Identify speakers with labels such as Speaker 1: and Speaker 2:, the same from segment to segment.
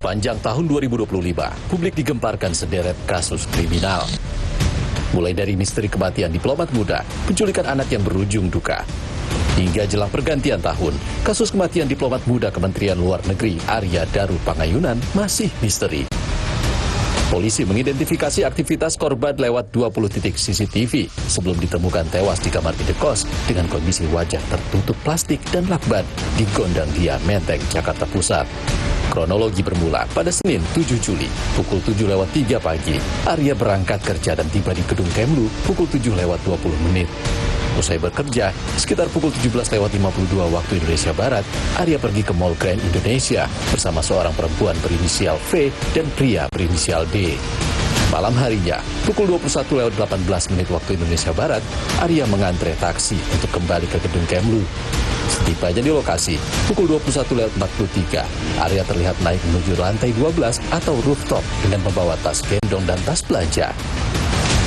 Speaker 1: Sepanjang tahun 2025, publik digemparkan sederet kasus kriminal. Mulai dari misteri kematian diplomat muda, penculikan anak yang berujung duka. Hingga jelang pergantian tahun, kasus kematian diplomat muda Kementerian Luar Negeri Arya Daru Pangayunan masih misteri. Polisi mengidentifikasi aktivitas korban lewat 20 titik CCTV sebelum ditemukan tewas di kamar indekos dengan kondisi wajah tertutup plastik dan lakban di Gondang Dia, Menteng, Jakarta Pusat. Kronologi bermula pada Senin 7 Juli, pukul 7:03 pagi, Arya berangkat kerja dan tiba di gedung Kemlu pukul 7:20 menit. Usai bekerja, sekitar pukul 17:52 waktu Indonesia Barat, Arya pergi ke Mall Grand Indonesia bersama seorang perempuan berinisial V dan pria berinisial D. Malam harinya, pukul 21:18 menit waktu Indonesia Barat, Arya mengantre taksi untuk kembali ke gedung Kemlu. Setibanya di lokasi, pukul 21:43, Arya terlihat naik menuju lantai 12 atau rooftop dengan membawa tas gendong dan tas belanja.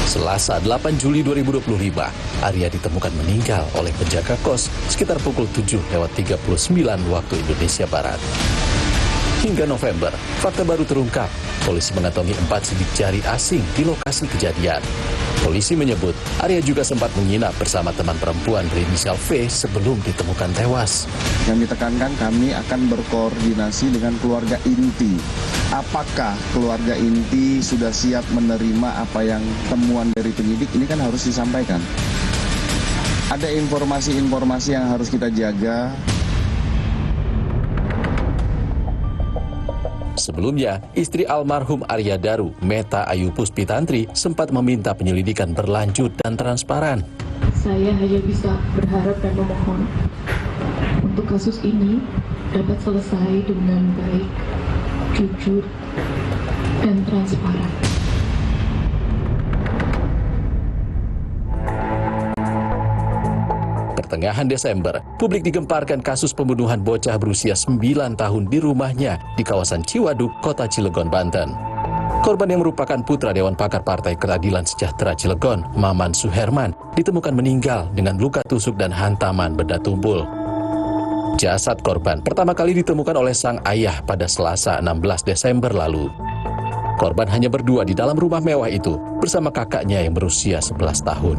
Speaker 1: Selasa 8 Juli 2025, Arya ditemukan meninggal oleh penjaga kos sekitar pukul 7:39 waktu Indonesia Barat. Hingga November, fakta baru terungkap. Polisi mengantongi 4 sidik jari asing di lokasi kejadian. Polisi menyebut Arya juga sempat menginap bersama teman perempuan berinisial V sebelum ditemukan tewas.
Speaker 2: Yang ditekankan, kami akan berkoordinasi dengan keluarga inti. Apakah keluarga inti sudah siap menerima apa yang temuan dari penyidik? Ini kan harus disampaikan. Ada informasi-informasi yang harus kita jaga.
Speaker 1: Sebelumnya, istri almarhum Arya Daru, Meta Ayu Puspitantri, sempat meminta penyelidikan berlanjut dan transparan.
Speaker 3: Saya hanya bisa berharap dan memohon untuk kasus ini dapat selesai dengan baik, jujur, dan transparan.
Speaker 1: Pertengahan Desember, publik digemparkan kasus pembunuhan bocah berusia 9 tahun di rumahnya di kawasan Ciwaduk, Kota Cilegon, Banten. Korban yang merupakan putra Dewan Pakar Partai Keadilan Sejahtera Cilegon, Maman Suherman, ditemukan meninggal dengan luka tusuk dan hantaman benda tumpul. Jasad korban pertama kali ditemukan oleh sang ayah pada Selasa 16 Desember lalu. Korban hanya berdua di dalam rumah mewah itu bersama kakaknya yang berusia 11 tahun.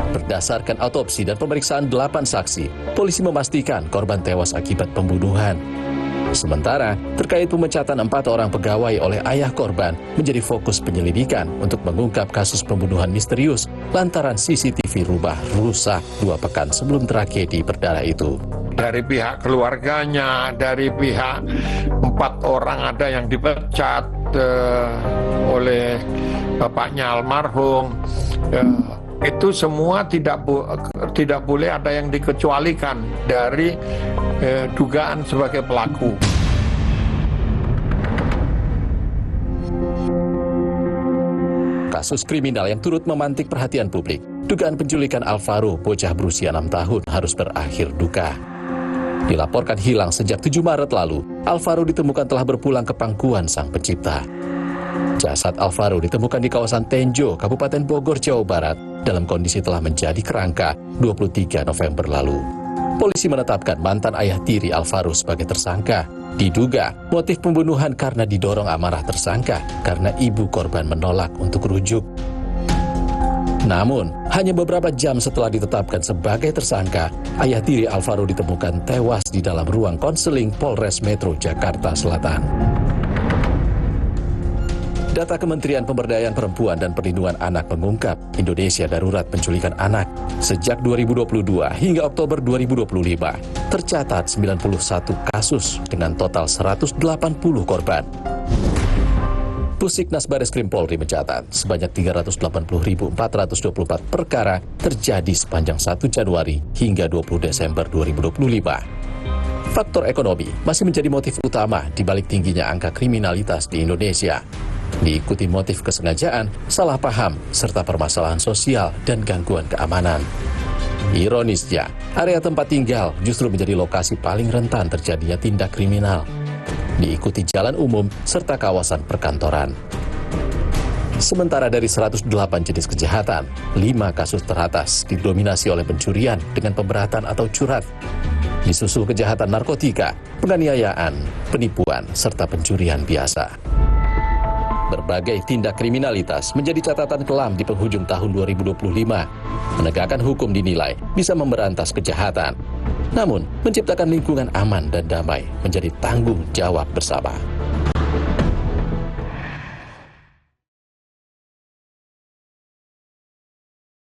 Speaker 1: Berdasarkan autopsi dan pemeriksaan 8 saksi, polisi memastikan korban tewas akibat pembunuhan. Sementara, terkait pemecatan 4 orang pegawai oleh ayah korban menjadi fokus penyelidikan untuk mengungkap kasus pembunuhan misterius lantaran CCTV rumah rusak 2 pekan sebelum tragedi berdarah itu.
Speaker 4: Dari pihak keluarganya, dari pihak 4 orang ada yang dipecat oleh bapaknya almarhum. Itu semua tidak boleh ada yang dikecualikan dari dugaan sebagai pelaku.
Speaker 1: Kasus kriminal yang turut memantik perhatian publik, dugaan penculikan Alvaro, bocah berusia 6 tahun, harus berakhir duka. Dilaporkan hilang sejak 7 Maret lalu, Alvaro ditemukan telah berpulang ke pangkuan Sang Pencipta. Jasad Alvaro ditemukan di kawasan Tenjo, Kabupaten Bogor, Jawa Barat, dalam kondisi telah menjadi kerangka 23 November lalu. Polisi menetapkan mantan ayah tiri Alvaro sebagai tersangka. Diduga motif pembunuhan karena didorong amarah tersangka karena ibu korban menolak untuk rujuk. Namun, hanya beberapa jam setelah ditetapkan sebagai tersangka, ayah tiri Alvaro ditemukan tewas di dalam ruang konseling Polres Metro Jakarta Selatan. Data Kementerian Pemberdayaan Perempuan dan Perlindungan Anak mengungkap Indonesia darurat penculikan anak. Sejak 2022 hingga Oktober 2025, tercatat 91 kasus dengan total 180 korban. Pusiknas Bareskrim Polri mencatat sebanyak 380.424 perkara terjadi sepanjang 1 Januari hingga 20 Desember 2025. Faktor ekonomi masih menjadi motif utama di balik tingginya angka kriminalitas di Indonesia. Diikuti motif kesengajaan, salah paham, serta permasalahan sosial dan gangguan keamanan. Ironisnya, area tempat tinggal justru menjadi lokasi paling rentan terjadinya tindak kriminal. Diikuti jalan umum serta kawasan perkantoran. Sementara dari 108 jenis kejahatan, 5 kasus teratas didominasi oleh pencurian dengan pemberatan atau curat. Disusul kejahatan narkotika, penganiayaan, penipuan, serta pencurian biasa. Berbagai tindak kriminalitas menjadi catatan kelam di penghujung tahun 2025. Menegakkan hukum dinilai bisa memberantas kejahatan. Namun, menciptakan lingkungan aman dan damai menjadi tanggung jawab bersama.